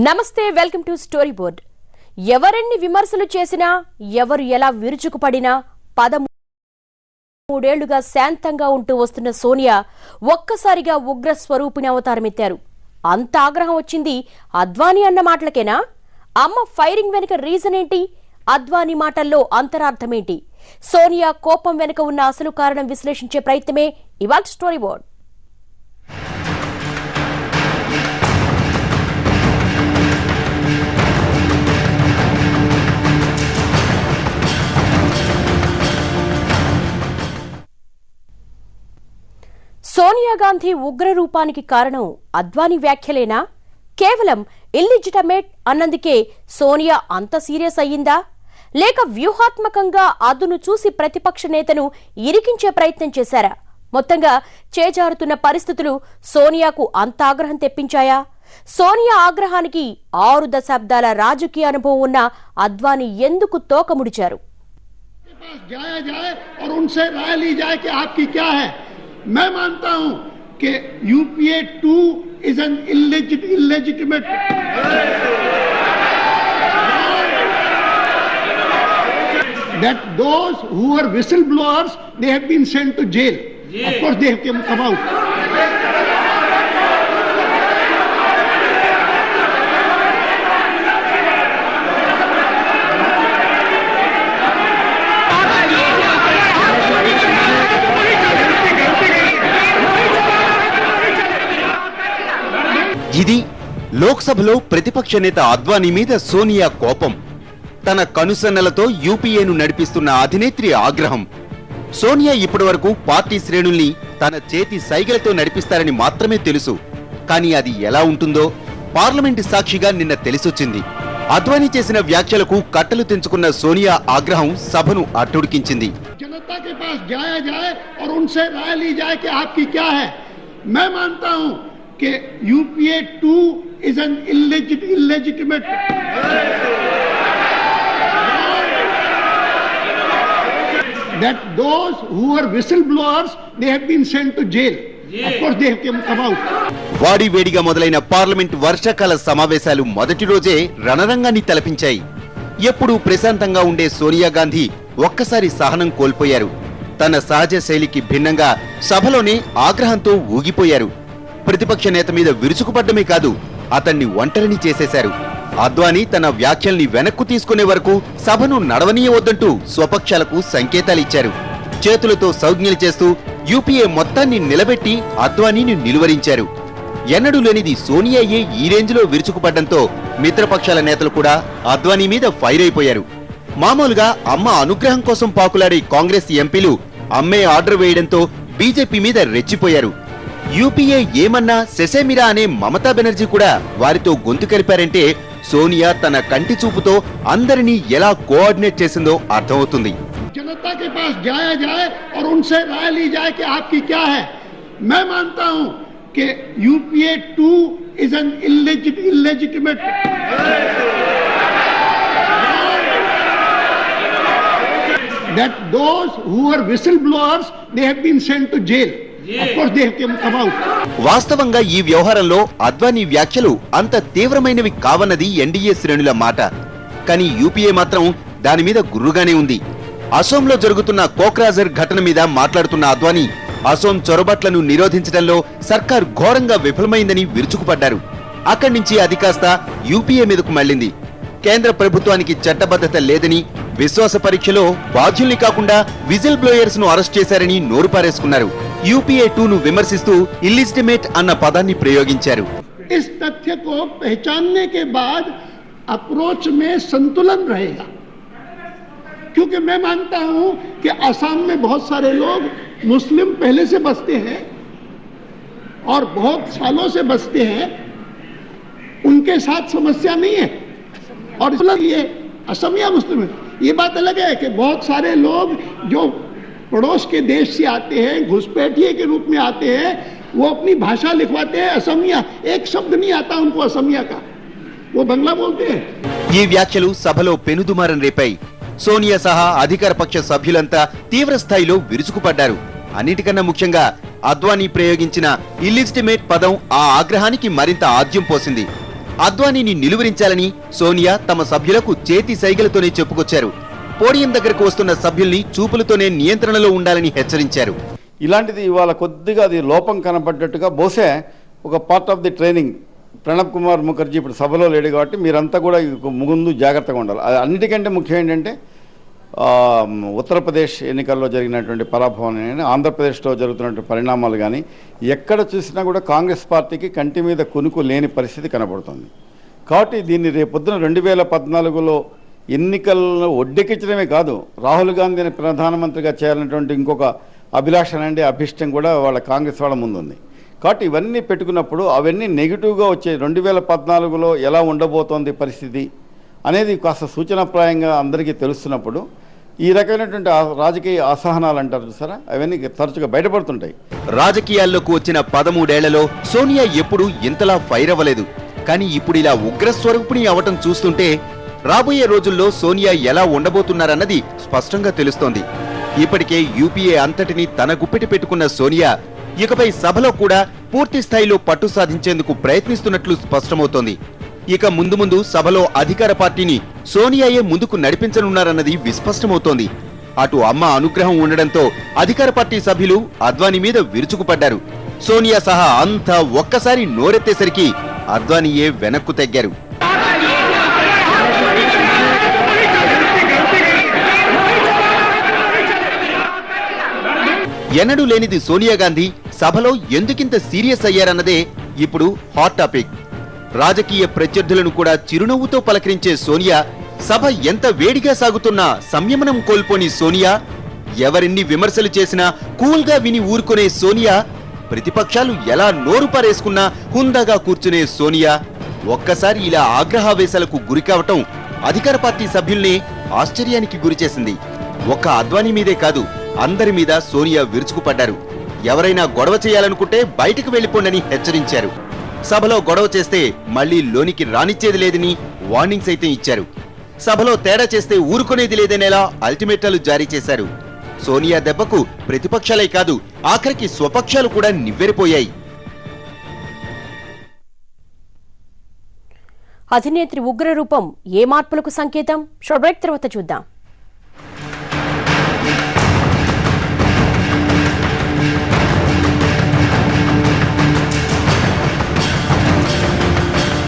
నమస్తే welcome to story board. ఎవరెన్ని విమర్శలు చేసినా ఎవరు ఎలా విరుచుకుపడినా 13 ఏళ్లుగా శాంతంగా ఉంటూ వస్తున్న సోనియా ఒక్కసారిగా ఉగ్ర స్వరూపిణి అవతారమెత్తారు. అంత ఆగ్రహం వచ్చింది అద్వానీ అన్న మాటలకేనా? అమ్మ ఫైరింగ్ వెనుక రీజన్ ఏంటి? అద్వానీ మాటల్లో అంతరార్థమేంటి? సోనియా కోపం వెనుక ఉన్న అసలు కారణం విశ్లేషించే ప్రయత్నమే ఇవాల్టి స్టోరీ బోర్డ్. సోనియా గాంధీ ఉగ్ర రూపానికి కారణం అద్వానీ వ్యాఖ్యలేనా? కేవలం ఇల్లిజిటమేట్ అన్నందుకే సోనియా అంత సీరియస్ అయ్యిందా? లేక వ్యూహాత్మకంగా అదును చూసి ప్రతిపక్ష నేతను ఇరికించే ప్రయత్నం చేశారా? మొత్తంగా చేజారుతున్న పరిస్థితులు సోనియాకు అంత ఆగ్రహం తెప్పించాయా? సోనియా ఆగ్రహానికి 6 దశాబ్దాల రాజకీయ అనుభవం ఉన్న అద్వానీ ఎందుకు తోకముడిచారు? मैं मानता हूं कि UPA 2 is an illegitimate that those who are whistleblowers, they have been sent to jail. Of course they have come out. ఇది లోక్సభలో ప్రతిపక్ష నేత అద్వానీ మీద సోనియా కోపం. తన కనుసన్నలతో యూపీఏను నడిపిస్తున్న అధినేత్రి ఆగ్రహం. సోనియా ఇప్పటివరకు పార్టీ శ్రేణుల్ని తన చేతి సైగలతో నడిపిస్తారని మాత్రమే తెలుసు. కానీ అది ఎలా ఉంటుందో పార్లమెంటు సాక్షిగా నిన్న తెలిసొచ్చింది. అద్వానీ చేసిన వ్యాఖ్యలకు కట్టలు తెంచుకున్న సోనియా ఆగ్రహం సభను అట్టుడికించింది. जनता के पास जाया जाए और उनसे राय ली जाए कि आपकी क्या है. मैं मानता हूं कि UPA 2 is an illegitimate that those who are whistleblowers, they have been sent to jail. Of course they have come out. వాడి వేడిగా మొదలైన పార్లమెంట్ వర్షాకాల సమావేశాలు మొదటి రోజే రణరంగాన్ని తలపించాయి. ఎప్పుడూ ప్రశాంతంగా ఉండే సోనియా గాంధీ ఒక్కసారి సహనం కోల్పోయారు. తన సహజ శైలికి భిన్నంగా సభలోనే ఆగ్రహంతో ఊగిపోయారు. ప్రతిపక్ష నేత మీద విరుచుకుపడ్డమే కాదు, అతన్ని ఒంటరిని చేసేశారు. అద్వానీ తన వ్యాఖ్యల్ని వెనక్కు తీసుకునే వరకు సభను నడవనీయవద్దంటూ స్వపక్షాలకు సంకేతాలిచ్చారు. చేతులతో సంజ్ఞలు చేస్తూ యూపీఏ మొత్తాన్ని నిలబెట్టి అద్వానీని నిలువరించారు. ఎన్నడూ లేనిది సోనియాయే ఈ రేంజ్లో విరుచుకుపడ్డంతో మిత్రపక్షాల నేతలు కూడా అద్వానీ మీద ఫైర్ అయిపోయారు. మామూలుగా అమ్మ అనుగ్రహం కోసం పాకులాడే కాంగ్రెస్ ఎంపీలు అమ్మే ఆర్డర్ వేయడంతో బీజేపీ మీద రెచ్చిపోయారు. యూపీఏ ఏమన్నా సెసేమిరా అనే మమతా బెనర్జీ కూడా వారితో గొంతు కలిపారంటే సోనియా తన కంటి చూపుతో అందరినీ ఎలా కోఆర్డినేట్ చేసిందో అర్థమవుతుంది. जनता के पास जाया जाए और उनसे राय ली जाए कि आपकी क्या है. मैं मानता हूं कि UPA 2 is an illegitimate that those who are whistleblowers, they have been sent to jail. Of course they have come out. వాస్తవంగా ఈ వ్యవహారంలో అద్వానీ వ్యాఖ్యలు అంత తీవ్రమైనవి కావన్నది ఎన్డీఏ శ్రేణుల మాట. కానీ యూపీఏ మాత్రం దాని మీద గుర్రుగానే ఉంది. అసోంలో జరుగుతున్న కోక్రాజర్ ఘటన మీద మాట్లాడుతున్న అద్వానీ అసోం చొరబాట్లను నిరోధించడంలో సర్కార్ ఘోరంగా విఫలమైందని విరుచుకుపడ్డారు. అక్కడి నుంచి అది కాస్త యూపీఏ మీదకు మళ్లింది. కేంద్ర ప్రభుత్వానికి చట్టబద్ధత లేదని, విశ్వాస పరీక్షలో బాధ్యుల్ని కాకుండా విజిల్ బ్లోయర్స్ ను అరెస్ట్ చేశారని నోరు పారేసుకున్నారు. యూపీఏ 2ను విమర్శిస్తూ ఇల్లిజిటిమేట్ అన్న పదాన్ని ప్రయోగించారు. इस तथ्य को पहचानने के बाद अप्रोच में संतुलन रहेगा, क्योंकि मैं मानता हूं कि असम में बहुत सारे लोग मुस्लिम पहले से बसते हैं और बहुत सालों से बसते हैं, उनके साथ समस्या नहीं है. और ये असमिया मुस्लिम है, ये बात अलग है कि बहुत सारे लोग जो पड़ोस के देश से आते हैं, घुसपैठिए के रूप में आते हैं, वो अपनी भाषा लिखवाते हैं असमिया. एक शब्द नहीं आता उनको असमिया का, वो बंगला बोलते हैं. ఈ వ్యాఖ్యలు సభలో పెనుదుమారం రేపాయి. సోనియా సహా అధికార పక్ష సభ్యులంతా తీవ్ర స్థాయిలో విరుచుకుపడ్డారు. అన్నిటికన్నా ముఖ్యంగా అద్వానీ ప్రయోగించిన ఇల్లిజిటిమేట్ పదం ఆ ఆగ్రహానికి మరింత ఆద్యం పోసింది. అద్వానీని నిలువరించాలని సోనియా తమ సభ్యులకు చేతి సైగలతోనే చెప్పుకొచ్చారు. పోడియం దగ్గరకు వస్తున్న సభ్యుల్ని చూపులతోనే నియంత్రణలో ఉండాలని హెచ్చరించారు. ఇలాంటిది ఇవాళ కొద్దిగా అది లోపం కనపడ్డట్టుగా బహుశా ఒక part of the training Pranab Kumar Mukherjee ఇప్పుడు సభలో లేడు కాబట్టి మీరంతా కూడా ముందు జాగ్రత్తగా ఉండాలి. అన్నిటికంటే ముఖ్యం ఏంటంటే ఉత్తరప్రదేశ్ ఎన్నికల్లో జరిగినటువంటి పరాభవం కానీ ఆంధ్రప్రదేశ్లో జరుగుతున్నటువంటి పరిణామాలు కానీ ఎక్కడ చూసినా కూడా కాంగ్రెస్ పార్టీకి కంటి మీద కునుకు లేని పరిస్థితి కనబడుతుంది. కాబట్టి దీన్ని రేపొద్దున 2014లో ఎన్నికలను ఒడ్డెక్కించడమే కాదు, రాహుల్ గాంధీని ప్రధానమంత్రిగా చేయాలన్నటువంటి ఇంకొక అభిలాష అండి అభిష్టం కూడా వాళ్ళ కాంగ్రెస్ వాళ్ళ ముందుంది. కాబట్టి ఇవన్నీ పెట్టుకున్నప్పుడు అవన్నీ నెగిటివ్గా వచ్చే 2014లో ఎలా ఉండబోతోంది పరిస్థితి అనేది కాస్త సూచనప్రాయంగా అందరికీ తెలుస్తున్నప్పుడు ఈ రకమైనటువంటి రాజకీయ అసహనాలు అంటారు చూసారా, అవన్నీ తరచుగా బయటపడుతుంటాయి. రాజకీయాల్లోకి వచ్చిన 13 ఏళ్లలో సోనియా ఎప్పుడూ ఇంతలా ఫైర్ అవ్వలేదు. కానీ ఇప్పుడు ఇలా ఉగ్రస్వరూపిణి అవటం చూస్తుంటే రాబోయే రోజుల్లో సోనియా ఎలా ఉండబోతున్నారన్నది స్పష్టంగా తెలుస్తోంది. ఇప్పటికే యూపీఏ అంతటిని తన గుప్పిటి పెట్టుకున్న సోనియా ఇకపై సభలో కూడా పూర్తి స్థాయిలో పట్టు సాధించేందుకు ప్రయత్నిస్తున్నట్లు స్పష్టమవుతోంది. ఇక ముందు ముందు సభలో అధికార పార్టీని సోనియాయే ముందుకు నడిపించనున్నారన్నది విస్పష్టమవుతోంది. అటు అమ్మ అనుగ్రహం ఉండడంతో అధికార పార్టీ సభ్యులు అద్వానీ మీద విరుచుకుపడ్డారు. సోనియా సహా అంతా ఒక్కసారి నోరెత్తేసరికి అద్వానీయే వెనక్కు తగ్గారు. ఎన్నడూ లేనిది సోనియా గాంధీ సభలో ఎందుకింత సీరియస్ అయ్యారన్నదే ఇప్పుడు హాట్ టాపిక్. రాజకీయ ప్రత్యర్థులను కూడా చిరునవ్వుతో పలకరించే సోనియా, సభ ఎంత వేడిగా సాగుతున్నా సంయమనం కోల్పోని సోనియా, ఎవరెన్ని విమర్శలు చేసినా కూల్గా విని ఊరుకునే సోనియా, ప్రతిపక్షాలు ఎలా నోరు పారేసుకున్నా హుందాగా కూర్చునే సోనియా, ఒక్కసారి ఇలా ఆగ్రహావేశాలకు గురికావటం అధికార పార్టీ సభ్యుల్ని ఆశ్చర్యానికి గురిచేసింది. ఒక్క అద్వానీ మీదే కాదు, అందరి మీద సోనియా విరుచుకుపడ్డారు. ఎవరైనా గొడవ చేయాలనుకుంటే బయటకు వెళ్లిపోండని హెచ్చరించారు. సభలో గొడవ చేస్తే మళ్లీ లోనికి రానిచ్చేది లేదని వార్నింగ్స్ అయితే ఇచ్చారు. సభలో తేడా చేస్తే ఊరుకునేది లేదనేలా అల్టిమేటాలు జారీ చేశారు. సోనియా దెబ్బకు ప్రతిపక్షాలే కాదు, ఆఖరికి స్వపక్షాలు కూడా నివ్వెరపోయాయి. అధినేత్రి ఉగ్ర రూపం ఏ మార్పులకు సంకేతం? షార్ట్ బ్రేక్ తర్వాత చూద్దాం.